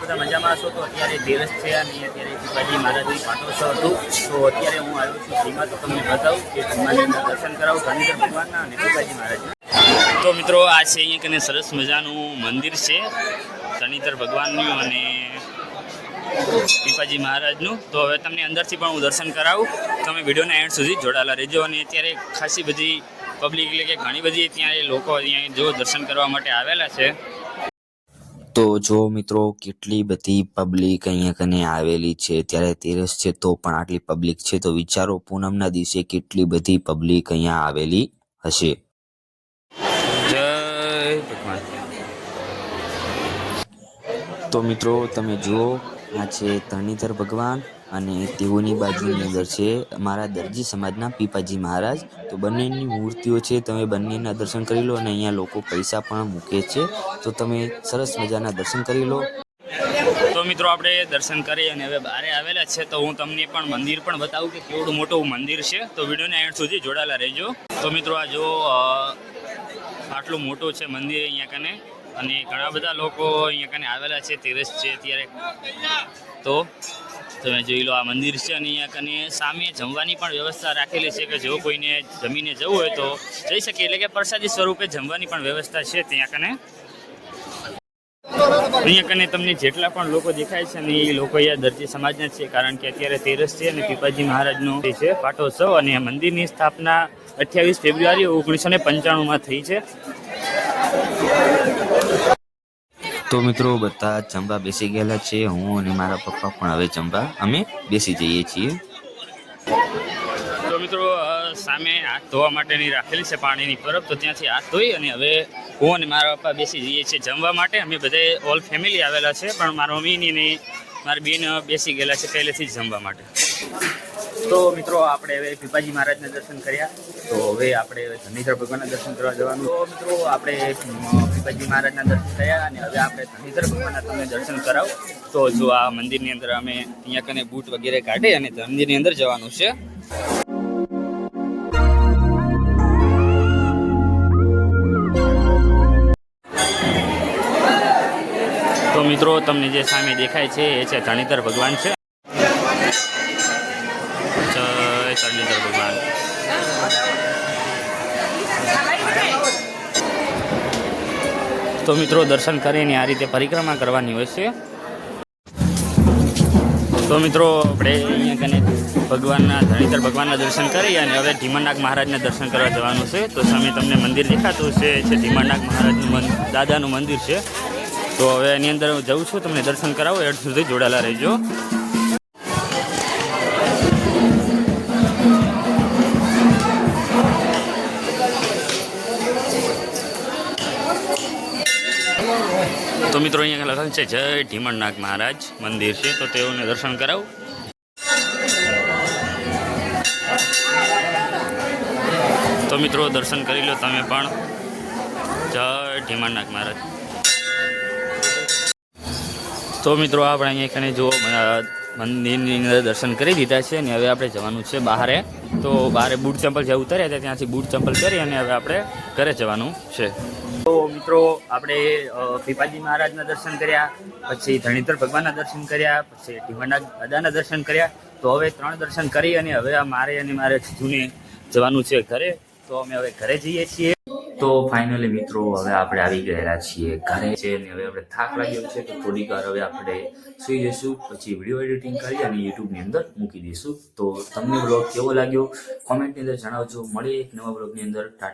બધા મજામાં છો? તો અત્યારે દિવસ છે અને અત્યારે પીપાજી મહારાજની પાટોત્સવ હતું. તો અત્યારે હું આવ્યો છું ધીમા, તો તમને બતાવું કે ધીમાની અંદર દર્શન કરાવું ધણીધર ભગવાનના અને પીપાજી મહારાજના. તો મિત્રો આ છે અહીંયા કને સરસ મજાનું મંદિર છે ધણીધર ભગવાનનું અને પીપાજી મહારાજનું. તો હવે તમને અંદરથી પણ હું દર્શન કરાવું. તમે વિડીયોના એન્ડ સુધી જોડાયેલા રહેજો. અને અત્યારે ખાસી બધી પબ્લિક, એટલે કે ઘણી બધી ત્યાં લોકો અહીંયા જો દર્શન કરવા માટે આવેલા છે. તો જો મિત્રો કેટલી બધી પબ્લિક અહીંયા કને આવેલી છે. ત્યારે તેરસ છે તો પણ આટલી પબ્લિક છે, તો વિચારો પૂનમના દિવસે કેટલી બધી પબ્લિક અહીંયા આવેલી હશે. જય ભગવાન. તો મિત્રો તમે જુઓ, આ છે ધણીધર ભગવાન અને તેઓની બાજુની અંદર છે અમારા દરજી સમાજના પીપાજી મહારાજ. તો બંનેની મૂર્તિઓ છે, તમે બંનેના દર્શન કરી લો. અને અહીંયા લોકો પૈસા પણ મૂકે છે, તો તમે સરસ મજાના દર્શન કરી લો. તો મિત્રો આપણે દર્શન કરી અને હવે બહાર આવેલા છે, તો હું તમને પણ મંદિર પણ બતાવું કે કેવડું મોટું મંદિર છે. તો વિડીયોના એન્ડ સુધી જોડાયેલા રહેજો. તો મિત્રો આ જો આટલું મોટું છે મંદિર અહીંયા કને, અને ઘણા બધા લોકો અહીંયા કને આવેલા છે. તેરસ છે ત્યારે તો તમે જોઈ લો, આ મંદિર છે અને અહીંયા કને સામે જમવાની પણ વ્યવસ્થા રાખેલી છે કે જો કોઈને જમીને જવું હોય તો જઈ શકે. એટલે કે પ્રસાદી સ્વરૂપે જમવાની પણ વ્યવસ્થા છે ત્યાં કને. અહીંયા કને તમને જેટલા પણ લોકો દેખાય છે ને એ લોકો અહીંયા દરજી સમાજના છે, કારણ કે અત્યારે તેરસ છે અને પીપાજી મહારાજનો છે પાટોત્સવ. અને મંદિરની સ્થાપના 28 ફેબ્રુઆરી 1995 થઈ છે. તો મિત્રો બધા જમવા બેસી ગયેલા છે. હું અને મારા પપ્પા પણ હવે જમવા અમે બેસી જઈએ છીએ. તો મિત્રો સામે હાથ ધોવા માટેની રાખેલી છે પાણીની પરબ, તો ત્યાંથી હાથ ધોઈ અને હવે હું અને મારા પપ્પા બેસી જઈએ છીએ જમવા માટે. અમે બધે ઓલ ફેમિલી આવેલા છે, પણ મારા મમ્મીની ને મારી બેન બેસી ગયેલા છે પહેલેથી જ જમવા માટે. તો મિત્રો આપણે હવે પીપાજી મહારાજના દર્શન કર્યા, તો હવે આપણે ધણીધર ભગવાનના દર્શન કરવા જવાનું. તો મિત્રો આપણે પીપાજી મહારાજના દર્શન કર્યા અને હવે આપણે ધણીધર ભગવાનના તમને દર્શન કરાવું. તો જો આ મંદિરની અંદર અમે અહીંયા કને બૂટ વગેરે કાઢી અને મંદિરની અંદર જવાનું છે. તો મિત્રો તમને જે સામે દેખાય છે એ છે ધણીધર ભગવાન છે. જય ધણીધર ભગવાન. તો મિત્રો દર્શન કરીને આ રીતે પરિક્રમા કરવાની હોય છે. તો મિત્રો આપણે અહીંયા કને ભગવાનના ધણીધર ભગવાનના દર્શન કરી અને હવે ધીમણનાગ મહારાજના દર્શન કરવા જવાનું છે. તો સામે તમને મંદિર દેખાતું છે ધીમણનાગ મહારાજનું દાદાનું મંદિર છે. તો હવે એની અંદર હું જઉં છું, તમને દર્શન કરાવો. એડ સુધી જોડાયેલા રહેજો. તો મિત્રો અહીંયા લખેલું છે જય ધીમણનાગ મહારાજ મંદિર છે, તો તેઓને દર્શન કરાવું. તો મિત્રો દર્શન કરી લો તમે પણ. જય ધીમણનાગ મહારાજ. તો મિત્રો આપણે અહીંયા કને જો મંદિરની અંદર દર્શન કરી દીધા છે અને હવે આપણે જવાનું છે બહારે. તો બહારે બૂટ ચંપલ જે ઉતર્યા હતા ત્યાંથી બૂટ ચંપલ કરી અને હવે આપણે ઘરે જવાનું છે. તો મિત્રો આપણે પીપાજી મહારાજના દર્શન કર્યા, પછી ધણીધર ભગવાનના દર્શન કર્યા, પછી ધીમણનાગ દાદાના દર્શન કર્યા. તો હવે 3 દર્શન કરી અને હવે મારે જૂને જવાનું છે ઘરે. તો અમે હવે ઘરે જઈએ છીએ. તો ફાઇનલી મિત્રો હવે આપણે આવી ગયેલા છીએ ઘરે છે અને હવે આપણે થાક લાગ્યો છે, તો થોડીક વાર હવે આપણે સુઈ જઈશું. પછી વિડીયો એડિટિંગ કરી અને યુટ્યુબની અંદર મૂકી દઈશું. તો તમને બ્લોગ કેવો લાગ્યો કોમેન્ટની અંદર જણાવજો. મળીએ એક નવા બ્લોગની અંદર. ટાટા.